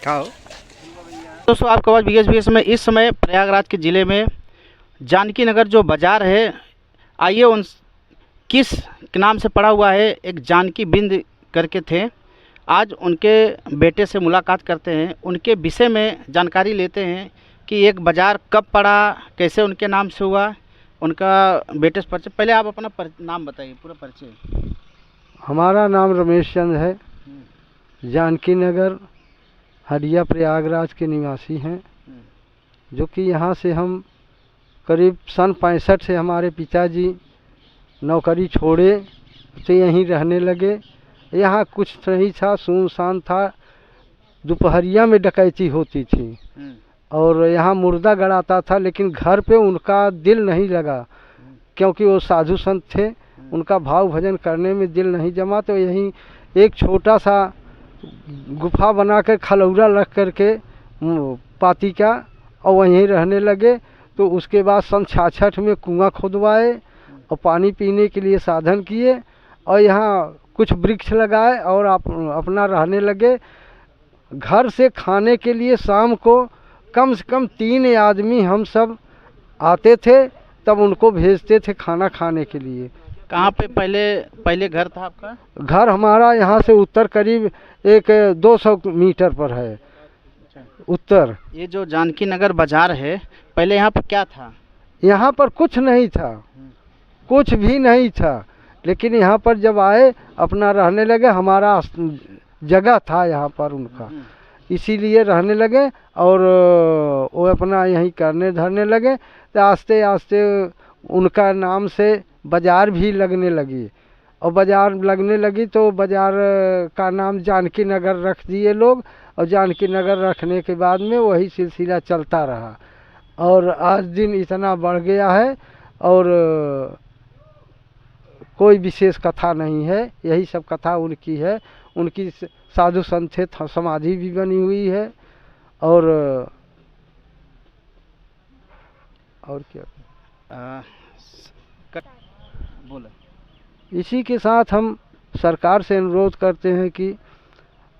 खाओ। दोस्तों आपका आवाज़ BS में इस समय प्रयागराज के ज़िले में जानकी नगर जो बाज़ार है, आइए उन किस नाम से पड़ा हुआ है, एक जानकी बिंद करके थे। आज उनके बेटे से मुलाकात करते हैं, उनके विषय में जानकारी लेते हैं कि एक बाज़ार कब पड़ा, कैसे उनके नाम से हुआ, उनका बेटे से परिचय। पहले आप अपना नाम बताइए, पूरा परिचय। हमारा नाम रमेश चंद है, जानकी नगर हरिया प्रयागराज के निवासी हैं, जो कि यहाँ से हम करीब सन 65 से हमारे पिताजी नौकरी छोड़े तो यहीं रहने लगे। यहाँ कुछ नहीं था, सुनसान था, दोपहरिया में डकैती होती थी और यहाँ मुर्दा गड़ाता था, लेकिन घर पे उनका दिल नहीं लगा क्योंकि वो साधु संत थे, उनका भाव भजन करने में दिल नहीं जमा। तो यहीं एक छोटा सा गुफा बनाकर खलौरा रख करके पाती का और वहीं रहने लगे। तो उसके बाद सन 66 में कुआं खुदवाए और पानी पीने के लिए साधन किए और यहाँ कुछ वृक्ष लगाए और अपना रहने लगे। घर से खाने के लिए शाम को कम से कम 3 आदमी हम सब आते थे, तब उनको भेजते थे खाना खाने के लिए। कहाँ पे पहले घर था आपका? घर हमारा यहाँ से उत्तर करीब 200 मीटर पर है, उत्तर। ये जो जानकी नगर बाजार है, पहले यहाँ पर क्या था? यहाँ पर कुछ नहीं था, कुछ भी नहीं था, लेकिन यहाँ पर जब आए अपना रहने लगे। हमारा जगह था यहाँ पर उनका, इसीलिए रहने लगे और वो अपना यहीं करने धरने लगे। तो आस्ते आस्ते उनका नाम से बाज़ार भी लगने लगी और बाज़ार लगने लगी तो बाज़ार का नाम जानकी नगर रख दिए लोग। और जानकी नगर रखने के बाद में वही सिलसिला चलता रहा और आज दिन इतना बढ़ गया है और कोई विशेष कथा नहीं है, यही सब कथा उनकी है। उनकी साधु संत थे, समाधि भी बनी हुई है और क्या बोला। इसी के साथ हम सरकार से अनुरोध करते हैं कि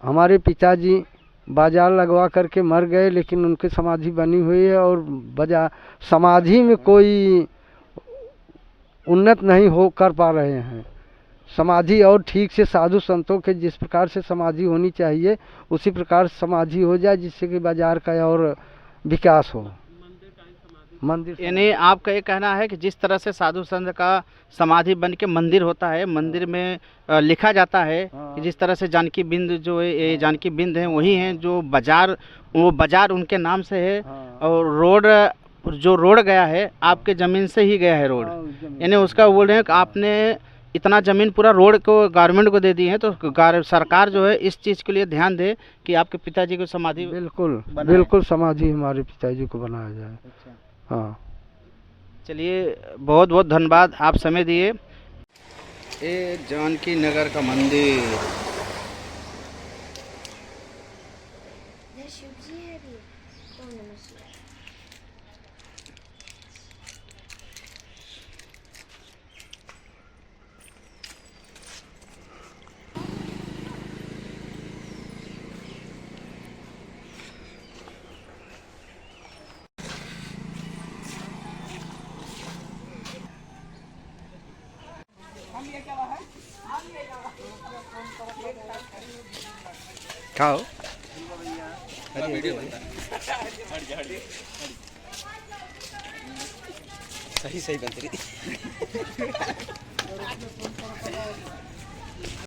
हमारे पिताजी बाजार लगवा करके मर गए, लेकिन उनकी समाधि बनी हुई है और बाजार समाधि में कोई उन्नत नहीं हो कर पा रहे हैं। समाधि और ठीक से साधु संतों के जिस प्रकार से समाधि होनी चाहिए उसी प्रकार समाधि हो जाए, जिससे कि बाजार का और विकास हो। मंदिर यानी आपका ये कहना है कि जिस तरह से साधु संत का समाधि बन के मंदिर होता है, मंदिर में लिखा जाता है कि जिस तरह से जानकी बिंद जो है, ये जानकी बिंद है वही है जो बाजार, वो बाजार उनके नाम से है। और रोड जो रोड गया है आपके ज़मीन से ही गया है रोड, यानी उसका बोल रहे हैं कि आपने इतना ज़मीन पूरा रोड को गवर्नमेंट को दे दी है। तो सरकार जो है इस चीज़ के लिए ध्यान दे कि आपके पिताजी को समाधि बिल्कुल समाधि हमारे पिताजी को बनाया जाए। हाँ, चलिए, बहुत बहुत धन्यवाद, आप समय दिए। ये जानकी नगर का मंदिर खाओ। सही बनती